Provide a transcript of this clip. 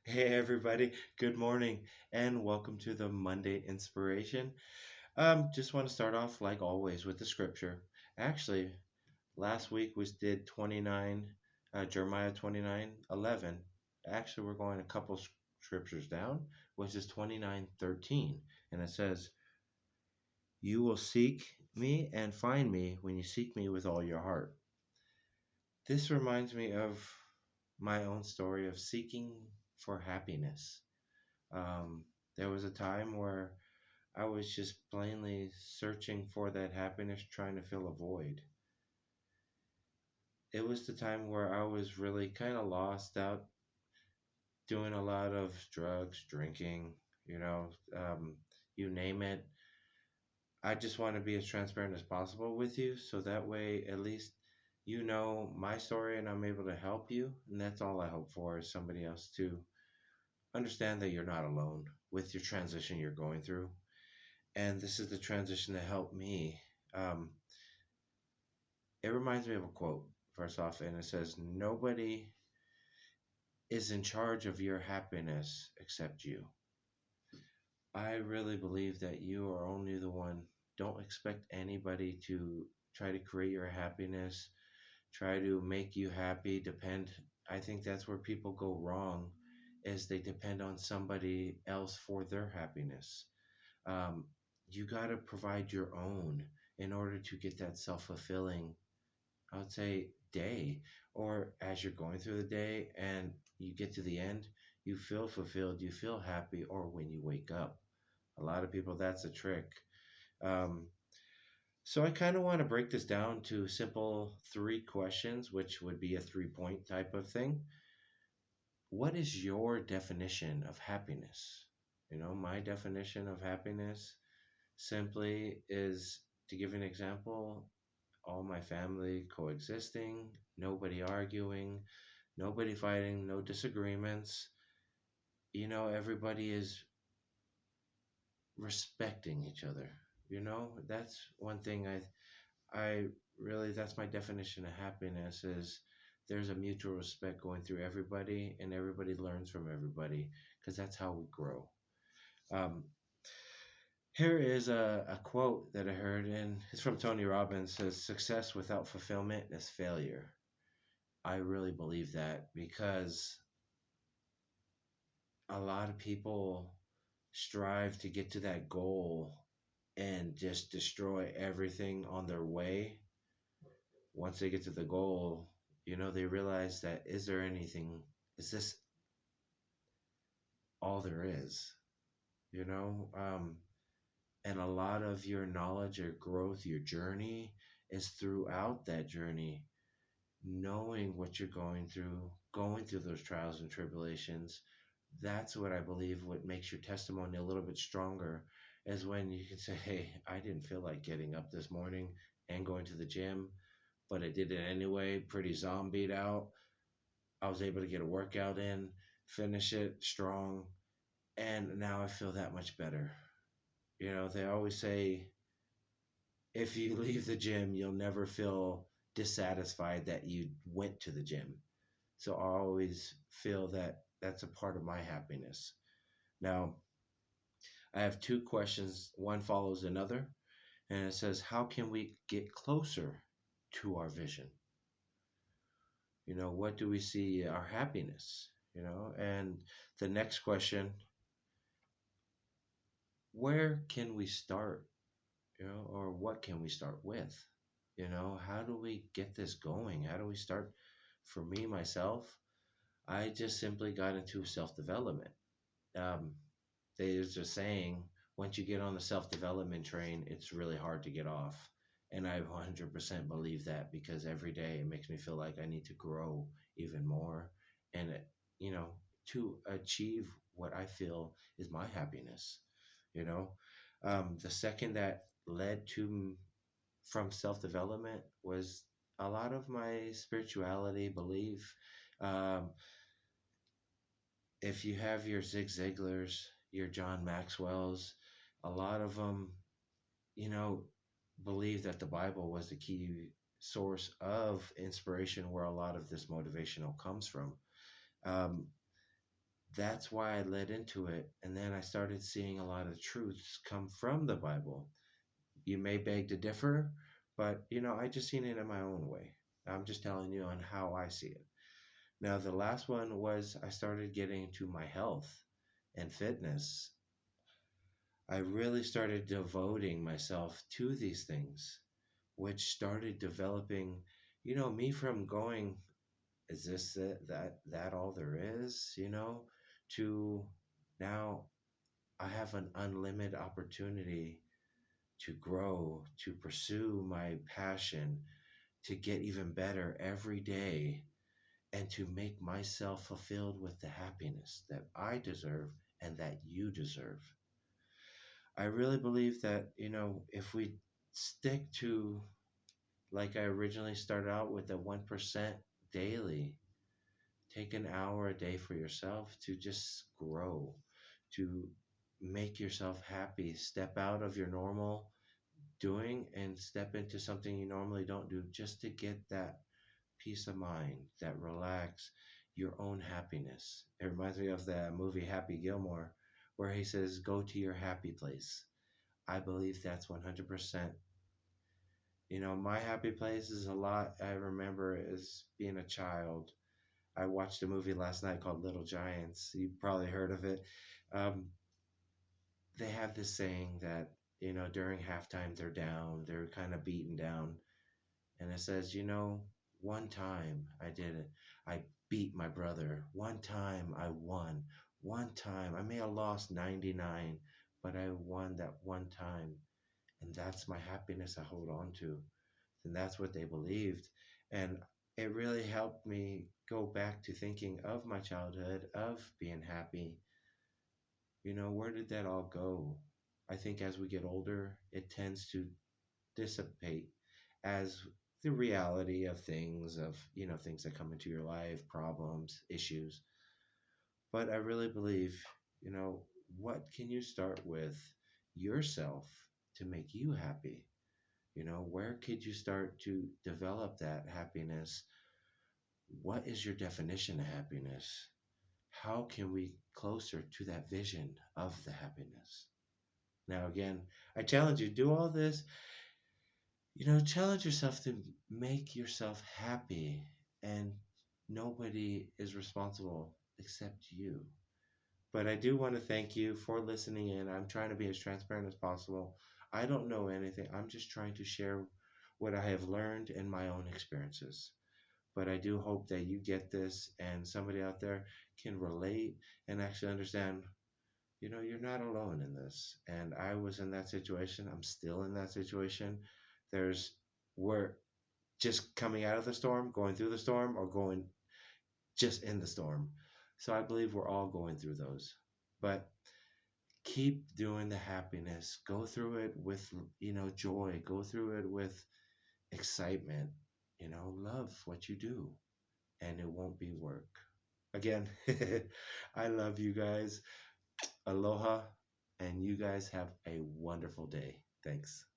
Hey everybody, good morning and welcome to the Monday Inspiration. Just want to start off like always with the scripture. Actually, last week we did 29 Jeremiah 29:11. Actually, we're going a couple scriptures down, which is 29:13, and it says, "You will seek me and find me when you seek me with all your heart." This reminds me of my own story of seeking for happiness. There was a time where I was just plainly searching for that happiness, trying to fill a void. It was the time where I was really kind of lost out, doing a lot of drugs, drinking, you name it. I just want to be as transparent as possible with you so that way at least you know my story and I'm able to help you. And that's all I hope for is somebody else to understand that you're not alone with your transition you're going through. And this is the transition that helped me. Um, it reminds me of a quote, first off, and it says, "Nobody is in charge of your happiness except you." I really believe that you are only the one. Don't expect anybody to try to create your happiness, try to make you happy, depend. I think that's where people go wrong, is they depend on somebody else for their happiness. Um, you got to provide your own in order to get that self fulfilling, I would say, day. Or as you're going through the day and you get to the end, you feel fulfilled, you feel happy, or when you wake up. A lot of people, that's a trick. Um, so I kind of want to break this down to simple three questions, which would be a 3 point type of thing. What is your definition of happiness? My definition of happiness simply is, to give an example, all my family coexisting, nobody arguing, nobody fighting, no disagreements. Everybody is respecting each other. That's one thing I really, that's my definition of happiness is there's a mutual respect going through everybody and everybody learns from everybody because that's how we grow. Um, Here is a quote that I heard, and it's from Tony Robbins. It says, "Success without fulfillment is failure." I really believe that because a lot of people strive to get to that goal and just destroy everything on their way. Once they get to the goal, they realize that is this all there is? You know, um, and a lot of your knowledge, your growth, your journey is throughout that journey, knowing what you're going through those trials and tribulations. That's what I believe what makes your testimony a little bit stronger is when you can say, "Hey, I didn't feel like getting up this morning and going to the gym, but I did it anyway, pretty zombied out. I was able to get a workout in, finish it strong, and now I feel that much better." They always say if you leave the gym, you'll never feel dissatisfied that you went to the gym. So I always feel that that's a part of my happiness. Now, I have two questions. One follows another, and it says, "How can we get closer to our vision? What do we see our happiness? And the next question, where can we start? Or what can we start with? How do we get this going? How do we start? For me, myself, I just simply got into self development. Um, there's a saying, once you get on the self development train, it's really hard to get off. And I 100% believe that because every day it makes me feel like I need to grow even more and, to achieve what I feel is my happiness. You know, the second that led to from self development was a lot of my spirituality belief. Um, if you have your Zig Ziglars, your John Maxwell's, a lot of them, you know, believe that the Bible was the key source of inspiration where a lot of this motivational comes from. Um, that's why I led into it. And then I started seeing a lot of truths come from the Bible. You may beg to differ, but I just seen it in my own way. I'm just telling you on how I see it. Now, the last one was I started getting into my health and fitness. I really started devoting myself to these things, which started developing, me from going, is this it, that all there is, to now I have an unlimited opportunity to grow, to pursue my passion, to get even better every day, and to make myself fulfilled with the happiness that I deserve and that you deserve. I really believe that, if we stick to, like I originally started out with, the 1% daily, take an hour a day for yourself to just grow, to make yourself happy, step out of your normal doing and step into something you normally don't do just to get that peace of mind, that relax, your own happiness. It reminds me of the movie Happy Gilmore, where he says, "Go to your happy place." I believe that's 100%. My happy place is a lot I remember as being a child. I watched a movie last night called Little Giants. You probably heard of it. Um, they have this saying that, during halftime they're down, they're kind of beaten down. And it says, one time I did it. I beat my brother. One time I won. One time I may have lost 99, but I won that one time. And that's my happiness I hold on to. And that's what they believed. And it really helped me go back to thinking of my childhood, of being happy. Where did that all go? I think as we get older, it tends to dissipate as the reality of things, of things that come into your life, problems, issues. But I really believe, you know what can you start with yourself to make you happy? Where could you start to develop that happiness? What is your definition of happiness? How can we closer to that vision of the happiness? Now again, I challenge you, do all this. Challenge yourself to make yourself happy, and nobody is responsible except you. But I do want to thank you for listening in. I'm trying to be as transparent as possible. I don't know anything. I'm just trying to share what I have learned in my own experiences. But I do hope that you get this and somebody out there can relate and actually understand, you're not alone in this. And I was in that situation. I'm still in that situation. There's we're just coming out of the storm, going through the storm, or going just in the storm. So I believe we're all going through those. But keep doing the happiness. Go through it with, joy. Go through it with excitement. Love what you do, and it won't be work. Again, I love you guys. Aloha, and you guys have a wonderful day. Thanks.